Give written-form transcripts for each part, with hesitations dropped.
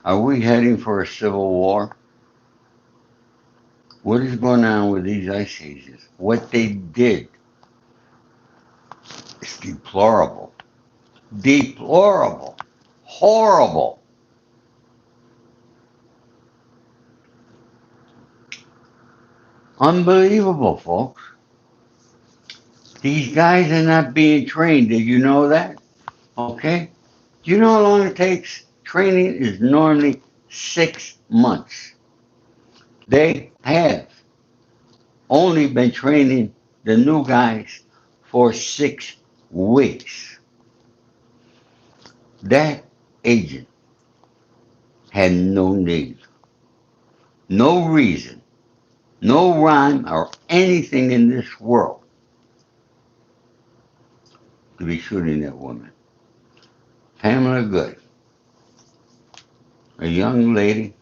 Are we heading for a civil war? What is going on with these ice ages? What they did is deplorable. Deplorable. Horrible. Unbelievable, folks. These guys are not being trained. Did you know that? Okay? Do you know how long it takes? Training is normally 6 months. They have only been training the new guys for 6 weeks. That agent had no need, no reason, no rhyme or anything in this world to be shooting that woman. Pamela Good, a young lady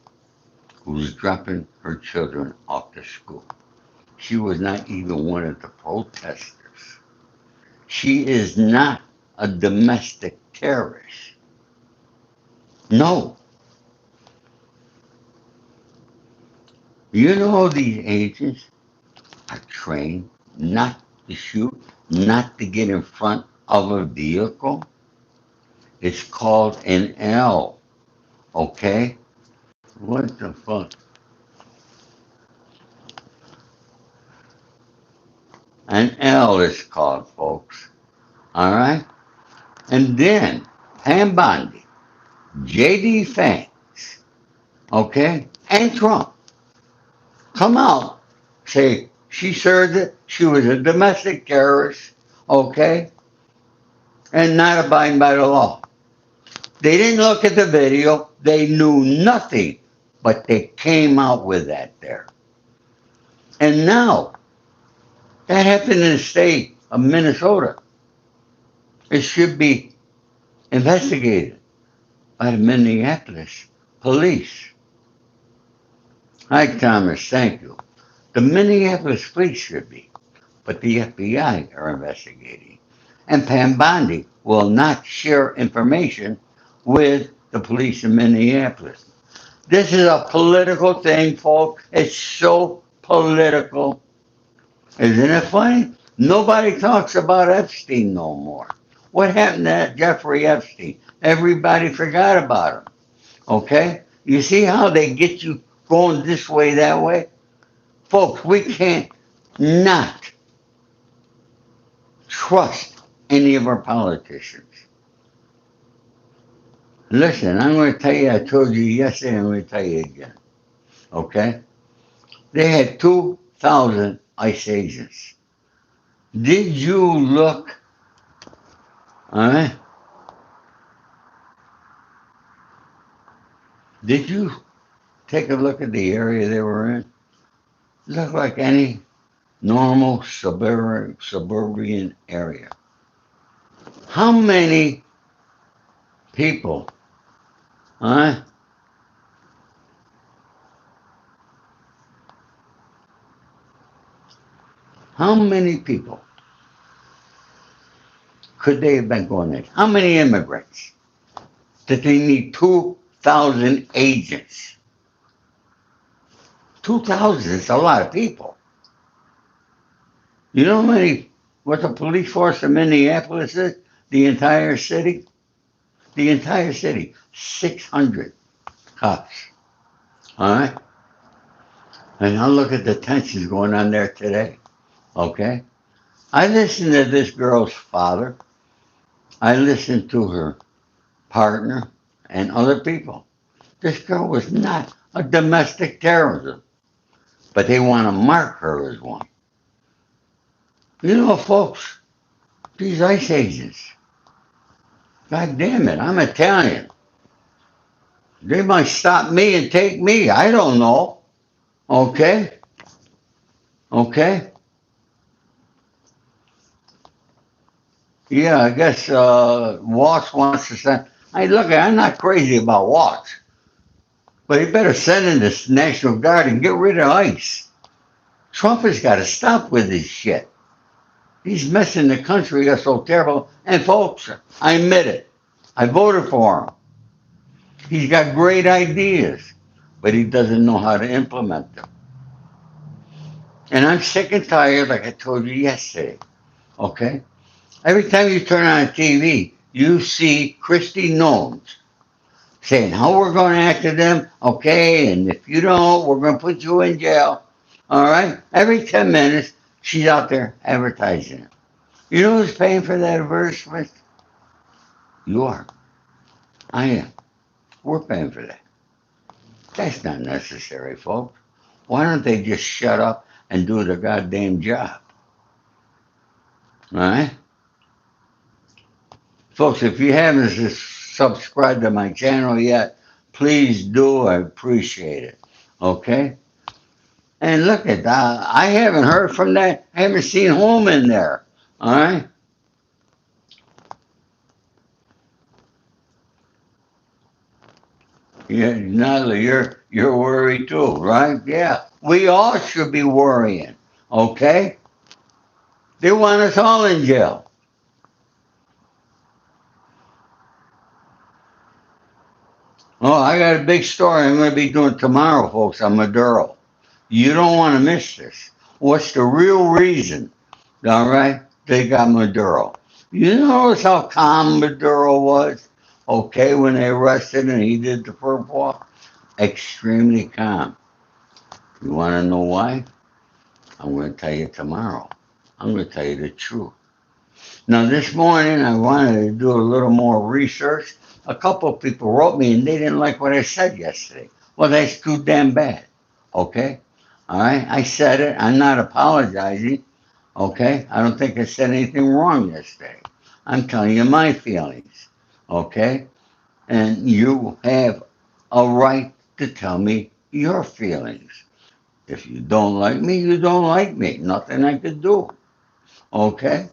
who was dropping her children off to school. She was not even one of the protesters. She is not a domestic terrorist. No. You know these agents are trained not to shoot, not to get in front of a vehicle. It's called an L. Okay? What the fuck? An L is called, folks. Alright? And then Pam Bondi, JD Fangs, okay, and Trump come out, say she served it, she was a domestic terrorist, okay, and not abiding by the law. They didn't look at the video, they knew nothing, but they came out with that there. And now, that happened in the state of Minnesota. It should be investigated by the Minneapolis police. Hi, Thomas, thank you. The Minneapolis police should be, but the FBI are investigating. And Pam Bondi will not share information with the police in Minneapolis. This is a political thing, folks. It's so political. Isn't it funny? Nobody talks about Epstein no more. What happened to Jeffrey Epstein? Everybody forgot about him. Okay? You see how they get you going this way, that way? Folks, we can't not trust any of our politicians. Listen, I'm going to tell you, I told you yesterday, I'm going to tell you again. Okay? They had 2,000 ICE agents. Did you look, all right? Did you take a look at the area they were in? Looked like any normal suburban area. How many people, huh? How many people could they have been going in? How many immigrants did they need 2,000 agents? 2,000 is a lot of people. You know how many, what the police force in Minneapolis is? The entire city? The entire city. 600 cops. All right? And now look at the tensions going on there today. Okay? I listened to this girl's father. I listened to her partner and other people. This girl was not a domestic terrorist, but they want to mark her as one. You know, folks, these ICE agents, God damn it, I'm Italian. They might stop me and take me. I don't know. Okay? Okay? Yeah, I guess Watts wants to send. Hey, look, I'm not crazy about Watts, but he better send in the National Guard and get rid of ICE. Trump has got to stop with this shit. He's messing the country up so terrible. And folks, I admit it. I voted for him. He's got great ideas, but he doesn't know how to implement them. And I'm sick and tired, like I told you yesterday. Okay? Every time you turn on TV, you see Christy Knowles saying how we're going to act to them, okay, and if you don't, we're going to put you in jail. All right? Every 10 minutes, she's out there advertising it. You know who's paying for that advertisement? You are. I am. We're paying for that. That's not necessary, folks. Why don't they just shut up and do their goddamn job? All right? Folks, if you haven't subscribed to my channel yet, please do. I appreciate it. Okay? And look at that. I haven't heard from that. I haven't seen home in there. All right? Yeah, Natalie, you're worried too, right? Yeah. We all should be worrying. Okay? They want us all in jail. Oh, I got a big story I'm going to be doing tomorrow, folks, on Maduro. You don't want to miss this. What's the real reason, all right, they got Maduro? You notice how calm Maduro was, okay, when they arrested him and he did the perp walk? Extremely calm. You want to know why? I'm going to tell you tomorrow. I'm going to tell you the truth. Now, this morning, I wanted to do a little more research. A couple of people wrote me and they didn't like what I said yesterday. Well, that's too damn bad. Okay? All right? I said it. I'm not apologizing. Okay? I don't think I said anything wrong yesterday. I'm telling you my feelings. Okay? And you have a right to tell me your feelings. If you don't like me, you don't like me. Nothing I could do. Okay?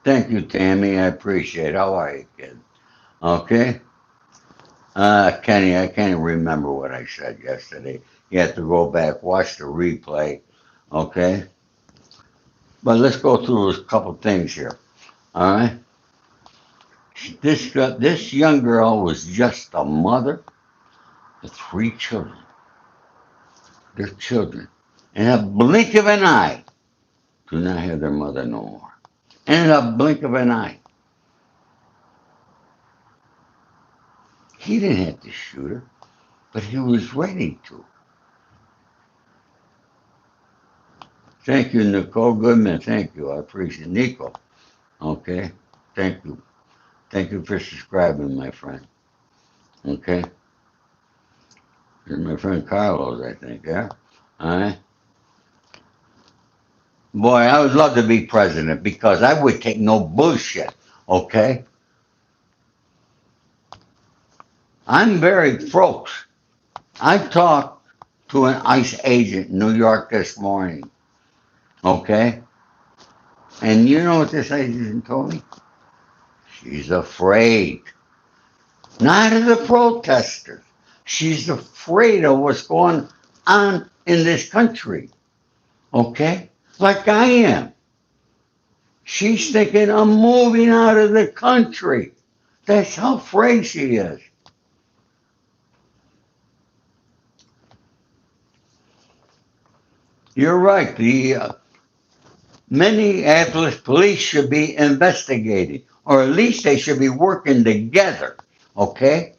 Thank you, Tammy. I appreciate it. How are you, kid? Okay? Kenny, I can't remember what I said yesterday. You have to go back, watch the replay. Okay? But let's go through a couple things here. All right? This young girl was just a mother of three children. Their children. In a blink of an eye, do not have their mother no more. In a blink of an eye. He didn't have to shoot her, but he was ready to. Thank you, Nicole Goodman. Thank you. I appreciate it. Nico. Okay. Thank you. Thank you for subscribing, my friend. Okay. Here's my friend Carlos, I think, yeah? All right. Boy, I would love to be president because I would take no bullshit. Okay. I'm very, folks. I talked to an ICE agent in New York this morning. Okay. And you know what this agent told me? She's afraid. Not of the protesters. She's afraid of what's going on in this country. Okay? Like I am. She's thinking I'm moving out of the country. That's how afraid she is. You're right. The Minneapolis police should be investigating, or at least they should be working together. Okay?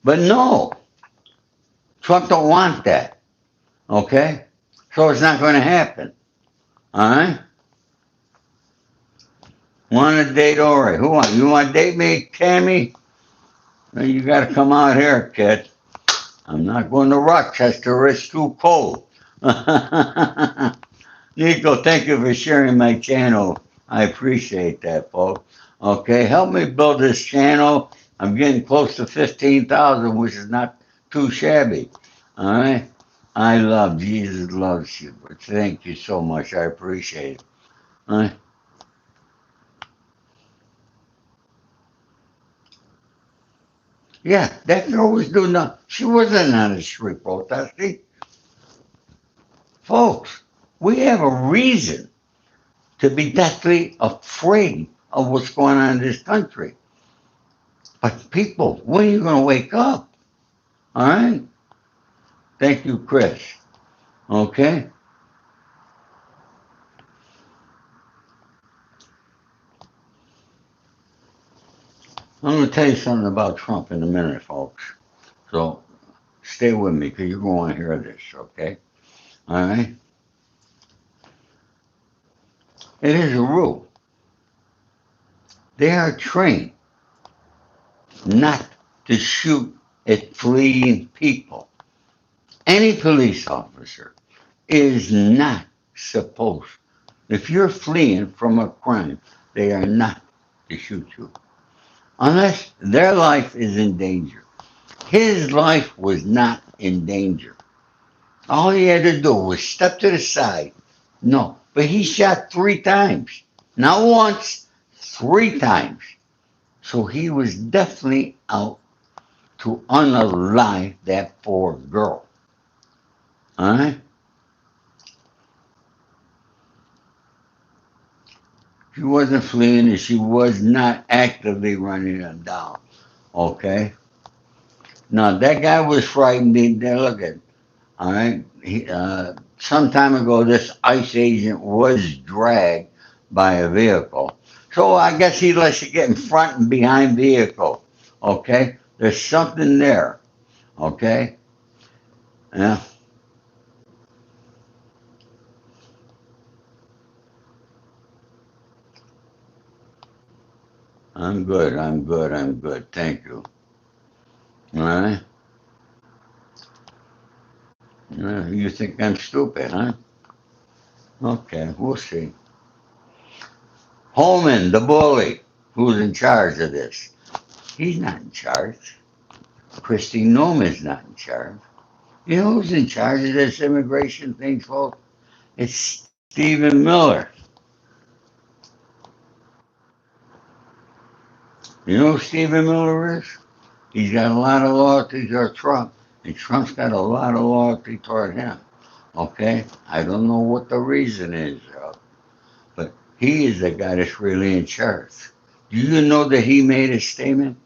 But no, Trump don't want that. Okay? So it's not going to happen. All right? Want to date Ori? Who want? You want to date me, Tammy? Well, you got to come out here, kid. I'm not going to Rochester. It's too cold. Nico, thank you for sharing my channel. I appreciate that, folks. Okay, help me build this channel. I'm getting close to 15,000, which is not too shabby. All right? I love Jesus loves you. But thank you so much. I appreciate it. All right? Yeah, that girl was doing nothing. She wasn't on the street protesting. Folks, we have a reason to be deathly afraid of what's going on in this country. But people, when are you going to wake up? All right? Thank you, Chris. Okay? I'm going to tell you something about Trump in a minute, folks. So stay with me because you're going to hear this, okay? All right? It is a rule. They are trained not to shoot at fleeing people. Any police officer is not supposed, if you're fleeing from a crime, they are not to shoot you unless their life is in danger. His life was not in danger. All he had to do was step to the side. No, but he shot 3 times. Not once, 3 times. So he was definitely out to unalive that poor girl. All right? She wasn't fleeing and she was not actively running them down. Okay? Now, that guy was frightened. Look at, all right? Some time ago, this ICE agent was dragged by a vehicle. So I guess he lets you get in front and behind vehicle. Okay? There's something there. Okay? Yeah. I'm good. I'm good. I'm good. Thank you. All right? You think I'm stupid, huh? Okay, we'll see. Holman, the bully, who's in charge of this, he's not in charge. Christy Noman's not in charge. You know who's in charge of this immigration thing, folks? It's Stephen Miller. You know who Stephen Miller is? He's got a lot of loyalty to Trump, and Trump's got a lot of loyalty toward him. Okay? I don't know what the reason is, but he is the guy that's really in charge. Do you know that he made a statement?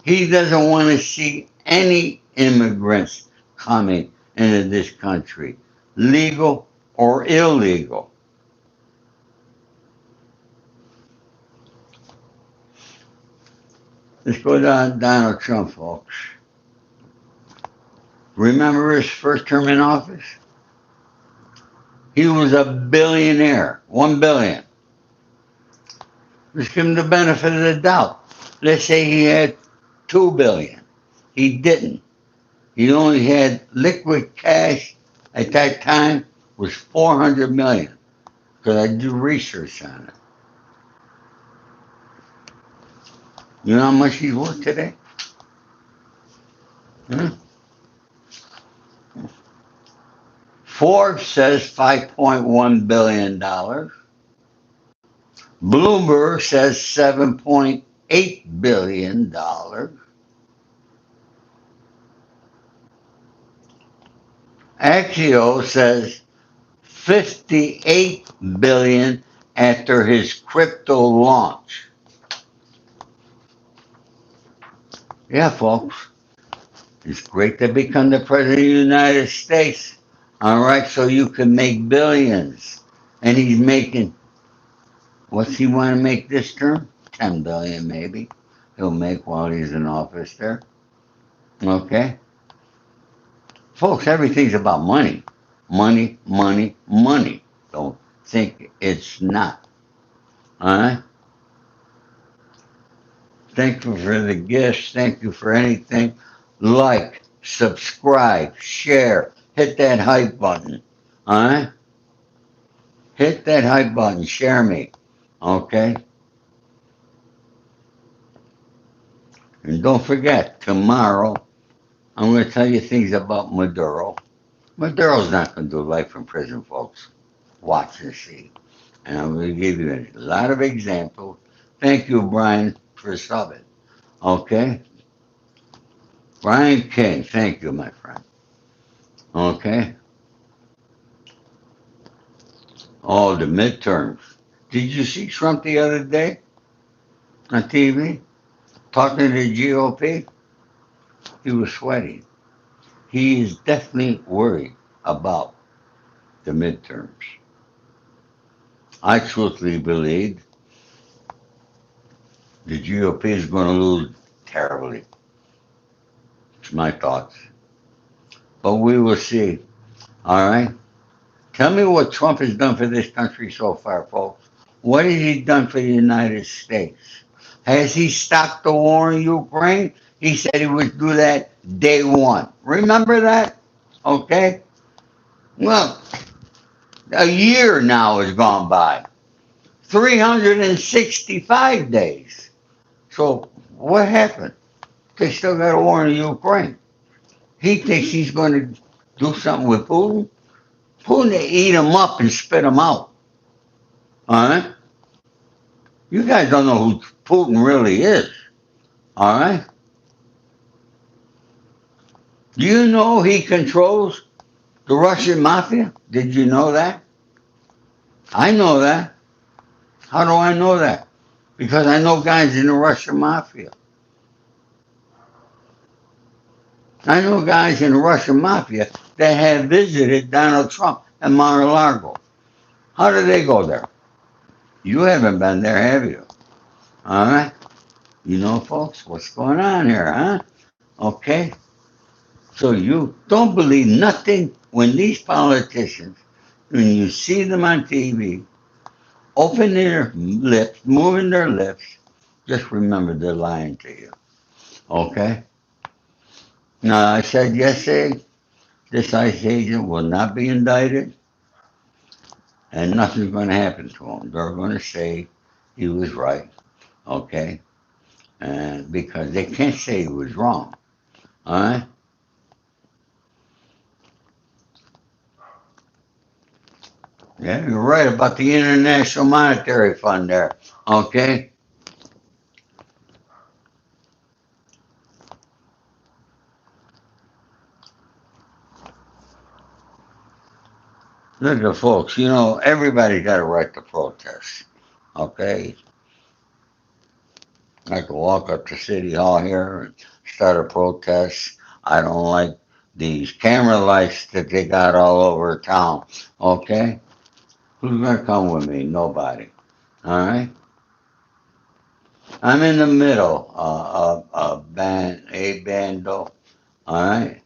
He doesn't want to see any immigrants coming into this country, legal or illegal. Let's go down Donald Trump, folks. Remember his first term in office? He was a billionaire, 1 billion. Let's give him the benefit of the doubt. Let's say he had 2 billion. He didn't. He only had liquid cash at that time was 400 million because I do research on it. You know how much he's worth today? Huh? Forbes says $5.1 billion. Bloomberg says $7.8 billion. Axios says 58 billion after his crypto launch. Yeah, folks, it's great to become the president of the United States. All right, so you can make billions. And he's making, what's he want to make this term? 10 billion maybe. He'll make while he's in office there. Okay? Folks, everything's about money. Money, money, money. Don't think it's not. All right? Thank you for the gifts. Thank you for anything. Like, subscribe, share, hit that hype button. All right? Hit that hype button. Share me. Okay? And don't forget, tomorrow, I'm going to tell you things about Maduro. Maduro's not going to do life in prison, folks. Watch and see. And I'm going to give you a lot of examples. Thank you, Brian, for subbing. Okay? Brian King, thank you, my friend. Okay? Oh, the midterms. Did you see Trump the other day on TV? talking to the GOP, he was sweating. He is definitely worried about the midterms. I truthfully believe the GOP is going to lose terribly. It's my thoughts. But we will see. All right? Tell me what Trump has done for this country so far, folks. What has he done for the United States? Has he stopped the war in Ukraine? He said he would do that day one. Remember that? Okay? Well, a year now has gone by. 365 days. So what happened? They still got a war in Ukraine. He thinks he's going to do something with Putin. Putin to eat him up and spit him out. All right? You guys don't know who Putin really is. All right? Do you know he controls the Russian mafia? Did you know that? I know that. How do I know that? Because I know guys in the Russian mafia. I know guys in the Russian mafia that have visited Donald Trump at Mar-a-Lago. How did they go there? You haven't been there, have you? All right? You know, folks, what's going on here, huh? Okay? So you don't believe nothing when these politicians, when you see them on TV, open their lips, moving their lips, just remember they're lying to you. Okay? Now, I said yesterday, this ICE agent will not be indicted and nothing's going to happen to him. They're going to say he was right. Okay? And because they can't say he was wrong. All right? Yeah, you're right about the International Monetary Fund there. Okay? Look at folks, you know, everybody's got a right to protest. Okay? I could walk up to City Hall here and start a protest. I don't like these camera lights that they got all over town. Okay? Who's going to come with me? Nobody. All right? I'm in the middle of a bando. All right?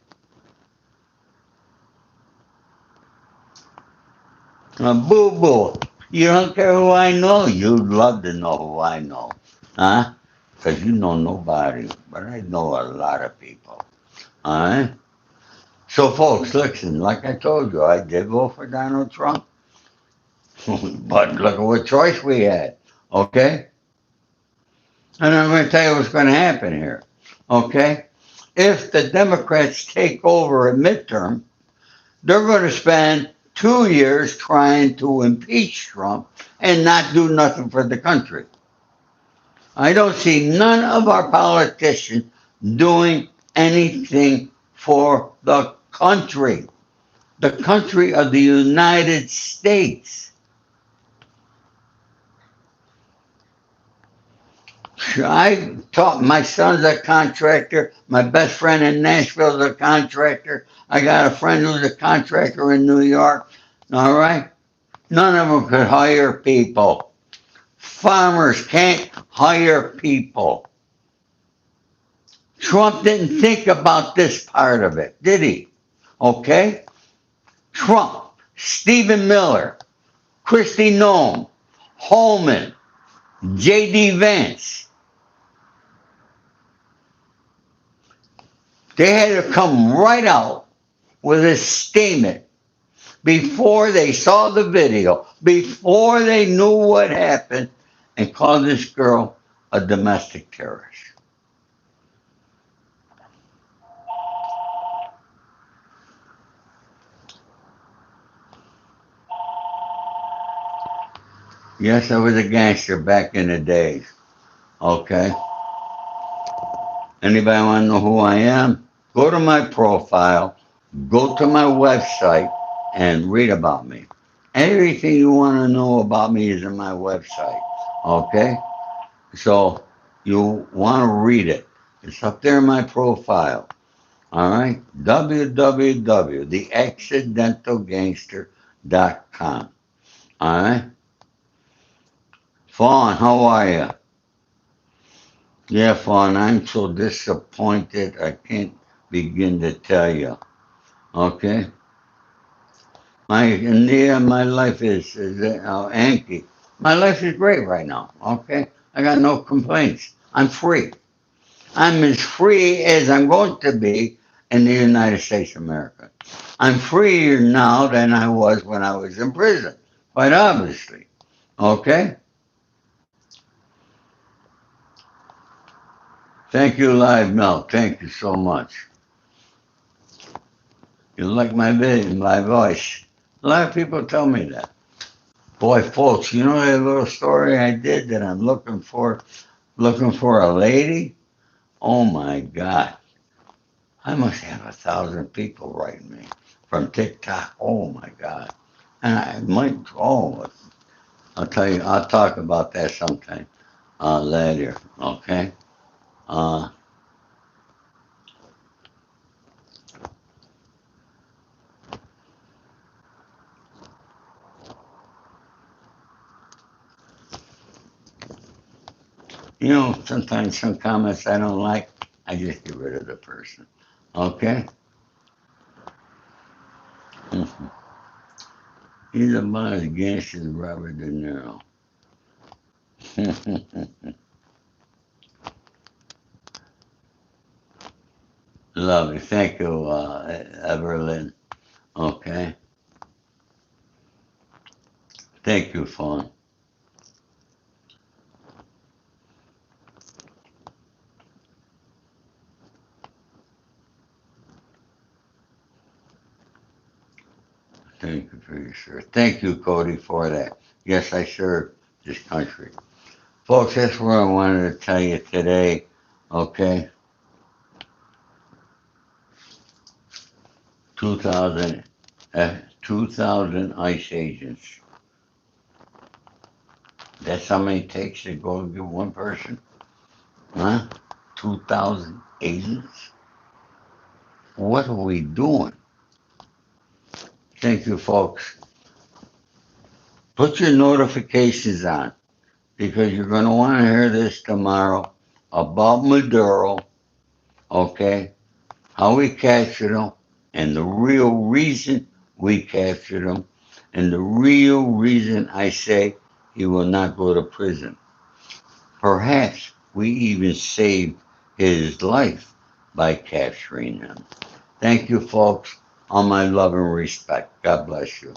Boo boo. You don't care who I know? You'd love to know who I know. Huh? Because you know nobody. But I know a lot of people. All right? So, folks, listen, like I told you, I did vote for Donald Trump. But look at what choice we had. Okay? And I'm going to tell you what's going to happen here. Okay? If the Democrats take over a midterm, they're going to spend 2 years trying to impeach Trump and not do nothing for the country. I don't see none of our politicians doing anything for the country of the United States. I taught my son's a contractor. My best friend in Nashville is a contractor. I got a friend who's a contractor in New York. All right? None of them could hire people. Farmers can't hire people. Trump didn't think about this part of it, did he? Okay? Trump, Stephen Miller, Kristi Noem, Holman, J.D. Vance. They had to come right out with a statement before they saw the video, before they knew what happened, and call this girl a domestic terrorist. Yes, I was a gangster back in the days. Okay? Anybody want to know who I am? Go to my profile, go to my website, and read about me. Everything you want to know about me is in my website. Okay? So You want to read it. It's up there in my profile. All right? www.theaccidentalgangster.com. All right? Fawn, how are you? Yeah, Fawn, I'm so disappointed. I can't begin to tell you. Okay? My life is Anki. My life is great right now. Okay? I got no complaints. I'm free. I'm as free as I'm going to be in the United States of America. I'm freer now than I was when I was in prison, quite obviously. Okay? Thank you, Live Milk. Thank you so much. You like my vision, my voice. A lot of people tell me that. Boy, folks, you know that little story I did that I'm looking for a lady? Oh my God. I must have 1,000 people writing me from TikTok. Oh my God. And I might, oh, I'll tell you, I'll talk about that sometime later. Okay. Uh, sometimes some comments I don't like, I just get rid of the person. Okay. He's about as gangster as Robert De Niro. Love it. Thank you, Everlyn. Okay. Thank you, Fawn. Thank you for your shirt. Thank you, Cody, for that. Yes, I served this country. Folks, that's what I wanted to tell you today. Okay. 2,000, 2,000 ICE agents. That's how many it takes to go and get one person? Huh? 2,000 agents? What are we doing? Thank you, folks. Put your notifications on because you're going to want to hear this tomorrow about Maduro, okay? How we captured him and the real reason we captured him and the real reason I say he will not go to prison. Perhaps we even saved his life by capturing him. Thank you, folks. All my love and respect. God bless you.